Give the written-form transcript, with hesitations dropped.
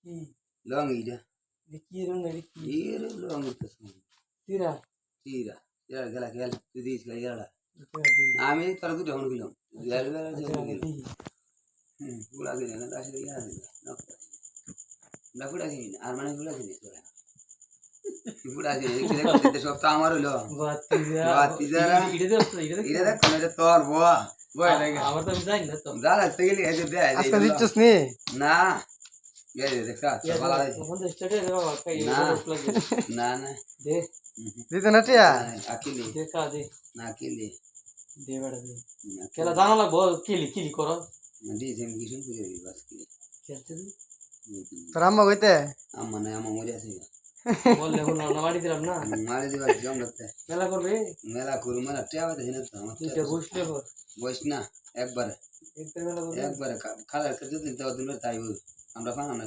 কি লং ইটা কি রং এর কি এর লং ইটা তিরা চিরা চিরা গেলা গেল তুই দিস গেলা এটা দি আমি তোর দুটো হন গেলাম গেল গেল যে আচ্ছা গেল দি পুরা দিন না আসলে ইয়া দিন না পুরা দিন আর মানে পুরা দিন পুরা দিন কি দেখতে সব তো আমার হলো বাতিজা এটা এটা দেখ কোন এটা তোর বুয়া বুয়া লাগে আমার তো যাই না তো যা লাগতে গেলি এই যে দে আজকে দিচ্ছিস নি না এই যে দেখছ ভালো লাগে কোন স্টেটে বাবা কাই না না না দে দিতে না টিয়া আকিলি দেখা দে না আকিলি দে বড় দে কেলা জানা লাগবো কিলি কিলি করো দি যেম কিছু করে বাস কি খেলতে দি তোর আম্মা কইতে আম্মা না আম্মা মরে আছে বললে হলো না মারি দিলাম না মারি দিবা জম লাগতে মেলা করবে মেলা করু মেলা টিয়া বাতে হিনে তো আমার তুইটা বসলে কর বস না একবারে একবার মেলা করবে একবারে খালা করতে দিন তো দিন তাই আমরা ফানা না